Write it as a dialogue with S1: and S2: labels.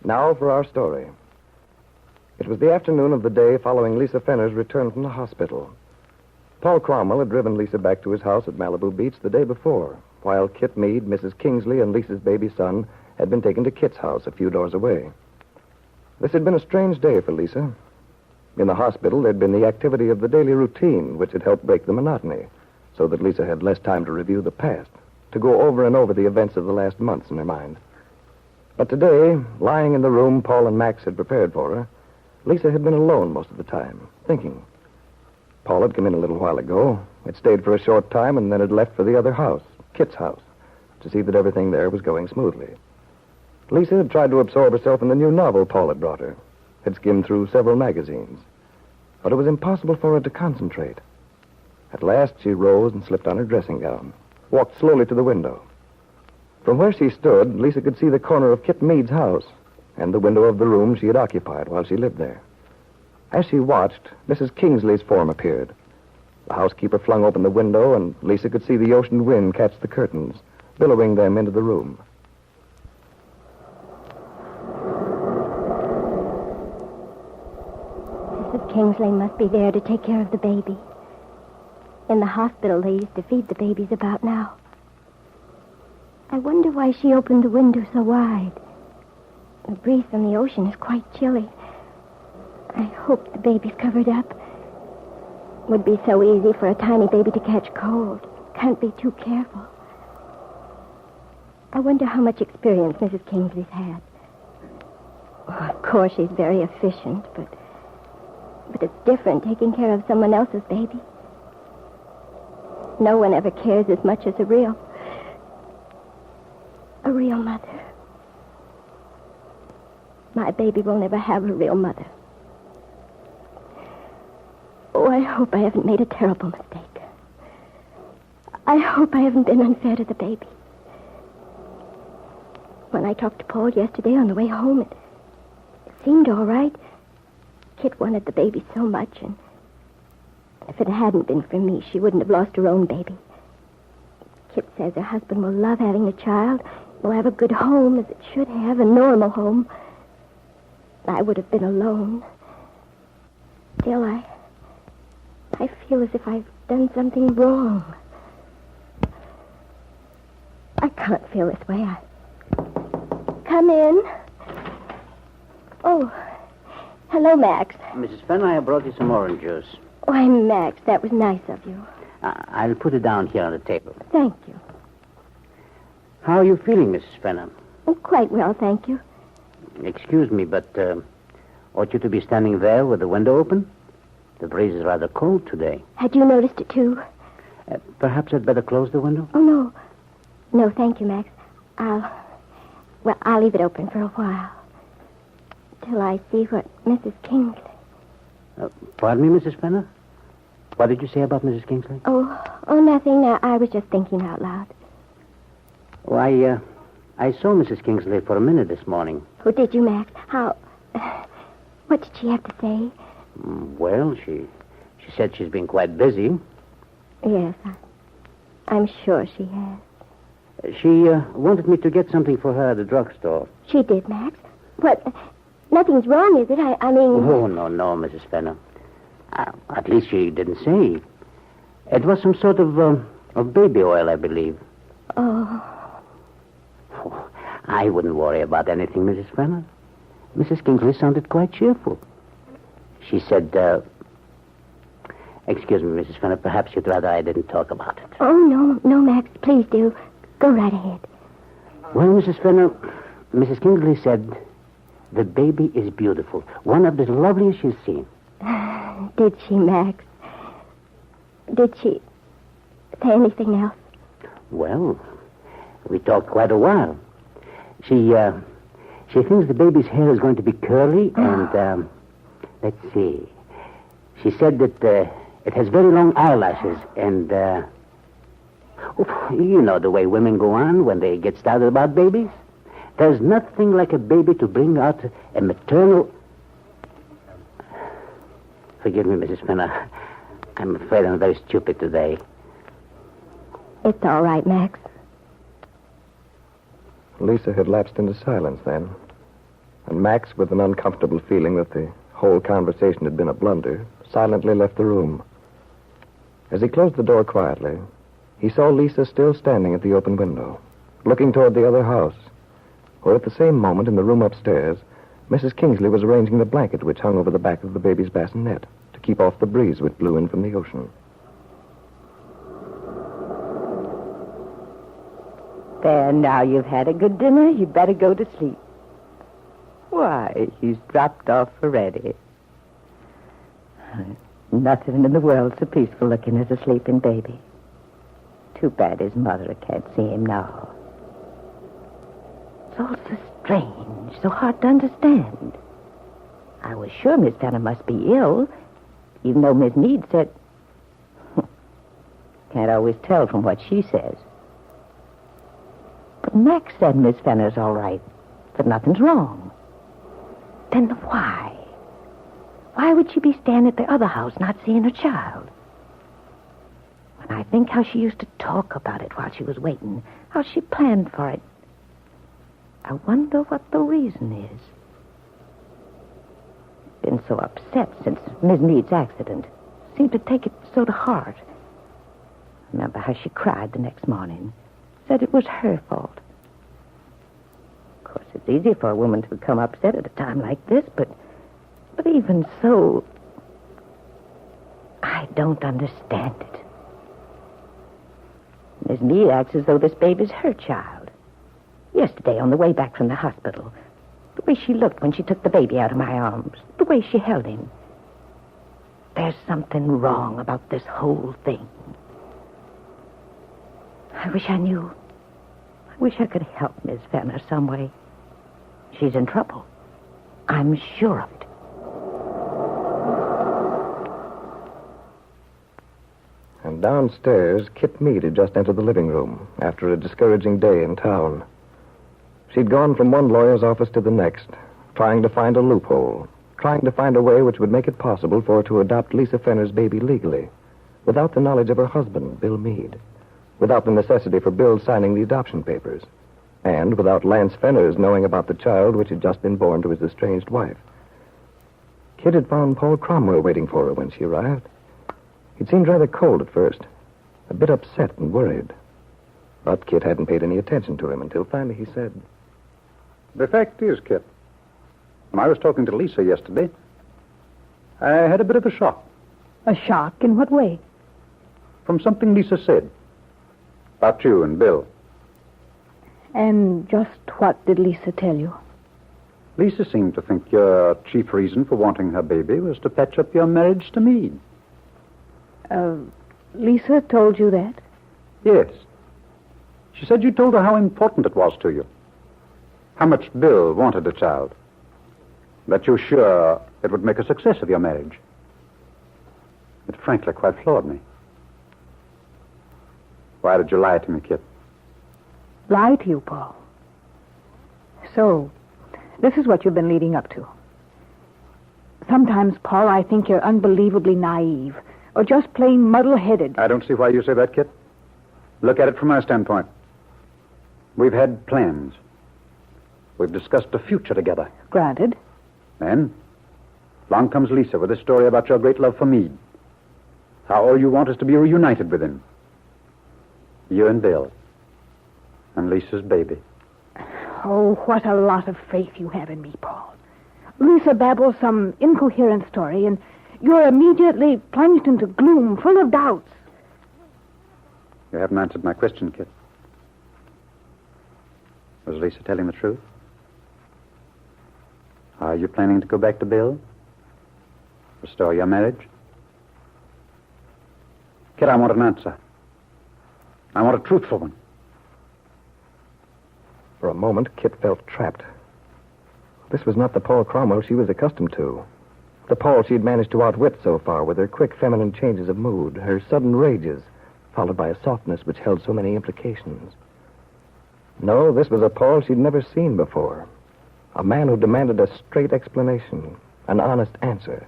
S1: Now for our story. It was the afternoon of the day following Lisa Fenner's return from the hospital. Paul Cromwell had driven Lisa back to his house at Malibu Beach the day before, while Kit Meade, Mrs. Kingsley, and Lisa's baby son had been taken to Kit's house a few doors away. This had been a strange day for Lisa. In the hospital, there'd been the activity of the daily routine, which had helped break the monotony, so that Lisa had less time to review the past, to go over and over the events of the last months in her mind. But today, lying in the room Paul and Max had prepared for her, Lisa had been alone most of the time, thinking. Paul had come in a little while ago, had stayed for a short time, and then had left for the other house, Kit's house, to see that everything there was going smoothly. Lisa had tried to absorb herself in the new novel Paul had brought her, had skimmed through several magazines. But it was impossible for her to concentrate. At last, she rose and slipped on her dressing gown, walked slowly to the window. From where she stood, Lisa could see the corner of Kit Meade's house and the window of the room she had occupied while she lived there. As she watched, Mrs. Kingsley's form appeared. The housekeeper flung open the window, and Lisa could see the ocean wind catch the curtains, billowing them into the room.
S2: Mrs. Kingsley must be there to take care of the baby. In the hospital, they used to feed the babies about now. I wonder why she opened the window so wide. The breeze from the ocean is quite chilly. I hope the baby's covered up. It would be so easy for a tiny baby to catch cold. Can't be too careful. I wonder how much experience Mrs. Kingsley's had. Well, of course, she's very efficient, but it's different taking care of someone else's baby. No one ever cares as much as a real mother. My baby will never have a real mother. Oh, I hope I haven't made a terrible mistake. I hope I haven't been unfair to the baby. When I talked to Paul yesterday on the way home, it seemed all right. Kit wanted the baby so much, and if it hadn't been for me, she wouldn't have lost her own baby. Kit says her husband will love having a child, will have a good home as it should have, a normal home. I would have been alone. Still, I feel as if I've done something wrong. I can't feel this way. Come in. Oh, hello, Max.
S3: Mrs. Fenner, I brought you some orange juice.
S2: Why, Max, that was nice of you.
S3: I'll put it down here on the table.
S2: Thank you.
S3: How are you feeling, Mrs. Fenner?
S2: Oh, quite well, thank you.
S3: Excuse me, but ought you to be standing there with the window open? The breeze is rather cold today.
S2: Had you noticed it, too?
S3: Perhaps I'd better close the window?
S2: Oh, no. No, thank you, Max. I'll leave it open for a while. Till I see what Mrs. Kingsley...
S3: Pardon me, Mrs. Fenner? What did you say about Mrs. Kingsley?
S2: Oh, nothing. I was just thinking out loud.
S3: Oh, I saw Mrs. Kingsley for a minute this morning.
S2: Oh, did you, Max? How... What did she have to say?
S3: Well, she said she's been quite busy.
S2: Yes, I'm sure she has.
S3: She wanted me to get something for her at the drugstore.
S2: She did, Max? What? Nothing's wrong, is it? I mean...
S3: Oh, no, Mrs. Fenner. At least she didn't say. It was some sort of baby oil, I believe.
S2: Oh,
S3: I wouldn't worry about anything, Mrs. Fenner. Mrs. Kingsley sounded quite cheerful. She said, excuse me, Mrs. Fenner, perhaps you'd rather I didn't talk about it.
S2: Oh, no, Max, please do. Go right ahead.
S3: Well, Mrs. Fenner, Mrs. Kingsley said the baby is beautiful. One of the loveliest she's seen.
S2: Did she, Max? Did she say anything else?
S3: Well, we talked quite a while. She thinks the baby's hair is going to be curly and, let's see. She said that it has very long eyelashes and, you know the way women go on when they get started about babies. There's nothing like a baby to bring out a maternal... Forgive me, Mrs. Fenner. I'm afraid I'm very stupid today.
S2: It's all right, Max.
S1: Lisa had lapsed into silence then. And Max, with an uncomfortable feeling that the whole conversation had been a blunder, silently left the room. As he closed the door quietly, he saw Lisa still standing at the open window, looking toward the other house, where at the same moment in the room upstairs, Mrs. Kingsley was arranging the blanket which hung over the back of the baby's bassinet to keep off the breeze which blew in from the ocean.
S4: There, now you've had a good dinner. You'd better go to sleep. Why, he's dropped off already. Nothing in the world so peaceful looking as a sleeping baby. Too bad his mother can't see him now. It's all so strange, so hard to understand. I was sure Miss Tanner must be ill, even though Miss Meade said... Can't always tell from what she says. But Max said Miss Fenner's all right, that nothing's wrong. Then why? Why would she be staying at the other house, not seeing her child? When I think how she used to talk about it while she was waiting, how she planned for it, I wonder what the reason is. Been so upset since Miss Meade's accident. Seemed to take it so to heart. Remember how she cried the next morning. Said it was her fault. Of course, it's easy for a woman to become upset at a time like this, but even so, I don't understand it. Miss Meade acts as though this baby's her child. Yesterday, on the way back from the hospital, the way she looked when she took the baby out of my arms, the way she held him. There's something wrong about this whole thing. I wish I knew. I wish I could help Miss Fenner some way. She's in trouble. I'm sure of it.
S1: And downstairs, Kit Meade had just entered the living room after a discouraging day in town. She'd gone from one lawyer's office to the next, trying to find a loophole, trying to find a way which would make it possible for her to adopt Lisa Fenner's baby legally, without the knowledge of her husband, Bill Meade, without the necessity for Bill signing the adoption papers, and without Lance Fenner's knowing about the child which had just been born to his estranged wife. Kit had found Paul Cromwell waiting for her when she arrived. He'd seemed rather cold at first, a bit upset and worried. But Kit hadn't paid any attention to him until finally he said,
S5: "The fact is, Kit, when I was talking to Lisa yesterday, I had a bit of a shock.
S6: A shock? In what way?
S5: From something Lisa said about you and Bill.
S6: And just what did Lisa tell you?
S5: Lisa seemed to think your chief reason for wanting her baby was to patch up your marriage to me."
S6: Lisa told you that?
S5: Yes. She said you told her how important it was to you. How much Bill wanted a child. That you're sure it would make a success of your marriage. It frankly quite floored me. Why did you lie to me, Kit?
S6: Lie to you, Paul. So, this is what you've been leading up to. Sometimes, Paul, I think you're unbelievably naive, or just plain muddle-headed.
S5: I don't see why you say that, Kit. Look at it from my standpoint. We've had plans. We've discussed the future together.
S6: Granted.
S5: Then, along comes Lisa with a story about your great love for Meade. How all you want is to be reunited with him. You and Bill. And Lisa's baby.
S6: Oh, what a lot of faith you have in me, Paul. Lisa babbles some incoherent story, and you're immediately plunged into gloom, full of doubts.
S5: You haven't answered my question, Kit. Was Lisa telling the truth? Are you planning to go back to Bill? Restore your marriage? Kit, I want an answer. I want a truthful one.
S1: For a moment, Kit felt trapped. This was not the Paul Cromwell she was accustomed to. The Paul she'd managed to outwit so far with her quick feminine changes of mood, her sudden rages, followed by a softness which held so many implications. No, this was a Paul she'd never seen before. A man who demanded a straight explanation, an honest answer.